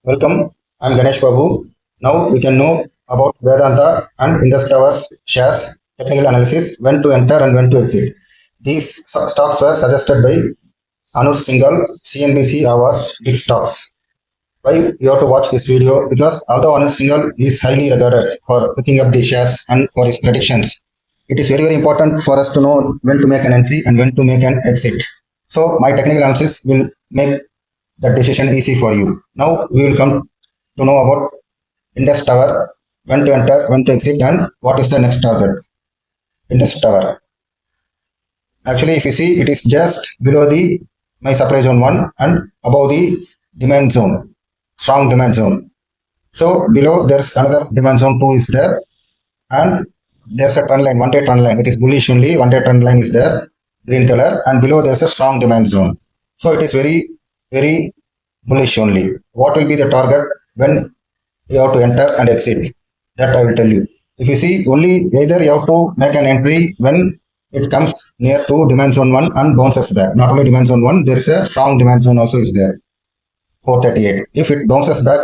Welcome, I'm Ganesh Babu. Now we can know about Vedanta and Indus Towers shares, technical analysis, when to enter and when to exit. These stocks were suggested by Anuj Singhal, CNBC Awards Big Stocks. Why you have to watch this video? Because although Anuj Singhal is highly regarded for picking up the shares and for his predictions, it is very important for us to know when to make an entry and when to make an exit. So my technical analysis will make that decision easy for you. Now we will come to know about Indus Tower, when to enter, when to exit, and what is the next target. Indus Tower. Actually, if you see, it is just below the my supply zone 1 and above the demand zone, strong demand zone. So below there's another demand zone 2 is there, and there's a trend line, 1 day trend line. It is bullish only, 1 day trend line is there, green color, and below there's a strong demand zone. So it is very bullish only. What will be the target when you have to enter and exit? That I will tell you. If you see, only either you have to make an entry when it comes near to demand zone 1 and bounces back. Not only demand zone 1, there is a strong demand zone also is there, 438. If it bounces back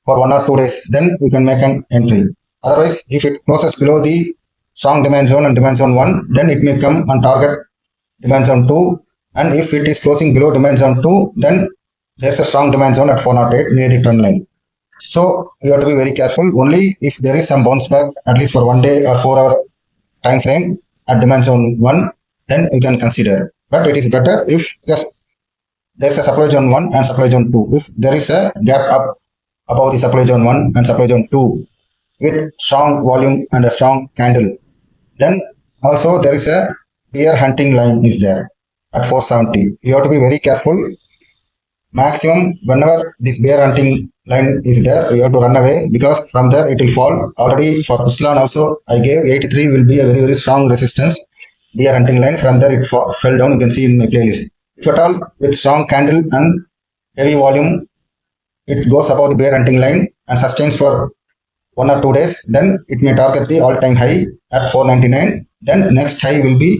for 1 or 2 days, then you can make an entry. Otherwise, if it closes below the strong demand zone and demand zone 1, then it may come on target demand zone 2. And if it is closing below demand zone 2, then there's a strong demand zone at 408 near the trend line. So you have to be very careful. Only if there is some bounce back, at least for 1 day or 4 hour time frame at demand zone 1, then you can consider. But it is better if just there's a supply zone 1 and supply zone 2. If there is a gap up above the supply zone 1 and supply zone 2 with strong volume and a strong candle, then also there is a bear hunting line is there at 470. You have to be very careful. Maximum whenever this bear hunting line is there, you have to run away because from there it will fall. Already for Islam also I gave 83 will be a very strong resistance bear hunting line. From there it fell down. You can see in my playlist. If at all with strong candle and heavy volume it goes above the bear hunting line and sustains for 1 or 2 days, then it may target the all-time high at 499. Then next high will be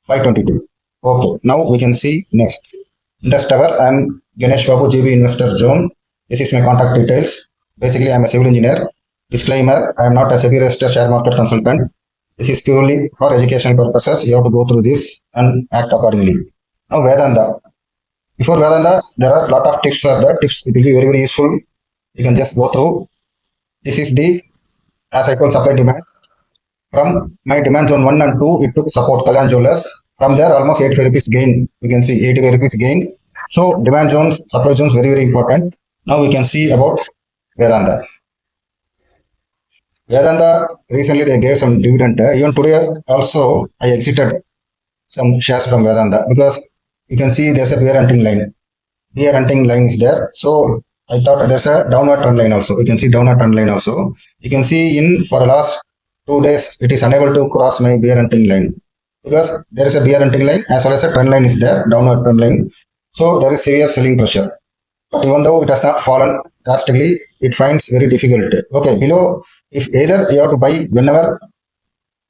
522. Okay, now we can see next. Indus Tower. I'm Ganesh Babu, GB Investor Zone. This is my contact details. Basically, I'm a civil engineer. Disclaimer: I am not a SEBI registered share market consultant. This is purely for educational purposes. You have to go through this and act accordingly. Now, Vedanta. Before Vedanta, there are a lot of tips for that. Tips, it will be very useful. You can just go through. This is the, as I told, supply demand. From my demand zone 1 and 2, it took support Kalyan Jewelers. From there, almost 85 rupees gain. You can see 85 rupees gain. So demand zones, supply zones, very important. Now we can see about Vedanta. Vedanta, recently they gave some dividend. Even today also I exited some shares from Vedanta because you can see there's a bear hunting line. Bear hunting line is there. So I thought there's a downward trend line also. You can see downward trend line also. You can see in for the last 2 days it is unable to cross my bear hunting line because there is a bear hunting line as well as a trend line is there, downward trend line. So there is severe selling pressure. But even though it has not fallen drastically, it finds very difficult. Okay, below, if either you have to buy whenever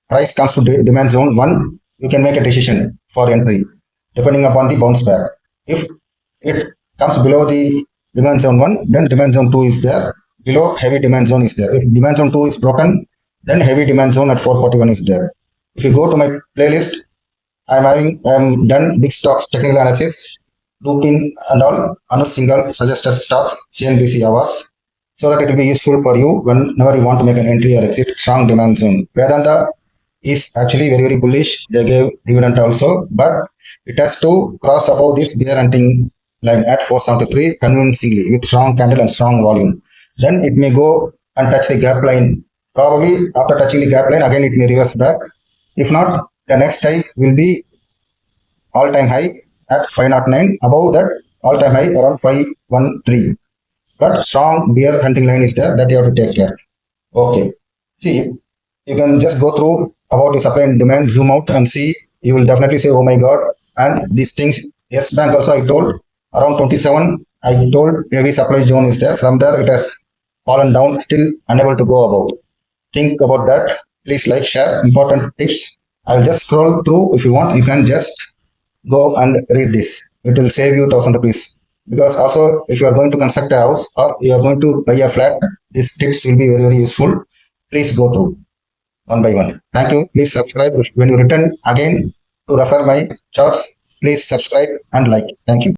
price comes to demand zone 1, you can make a decision for entry depending upon the bounce back. If it comes below the demand zone 1, then demand zone 2 is there. Below, heavy demand zone is there. If demand zone 2 is broken, then heavy demand zone at 441 is there. If you go to my playlist, I'm done big stocks technical analysis, looped in and all, Anuj Singhal suggested stocks, CNBC Awards, so that it will be useful for you whenever you want to make an entry or exit. Strong demand zone. Vedanta is actually very bullish. They gave dividend also, but it has to cross above this bear hunting line at 473 convincingly with strong candle and strong volume. Then it may go and touch the gap line. Probably after touching the gap line, again it may reverse back. If not, the next high will be all-time high at 509. Above that, all-time high around 513. But strong bear hunting line is there that you have to take care. Okay. See, you can just go through about the supply and demand, zoom out and see. You will definitely say, oh my God. And these things, yes, bank also I told around 27. I told heavy supply zone is there. From there, it has fallen down, still unable to go above. Think about that. Please like, share, important tips. I will just scroll through. If you want, you can just go and read this. It will save you 1,000 rupees. because also if you are going to construct a house or you are going to buy a flat, these tips will be very, very useful. Please go through one by one. Thank you. Please subscribe. When you return again to refer my charts, please subscribe and like. Thank you.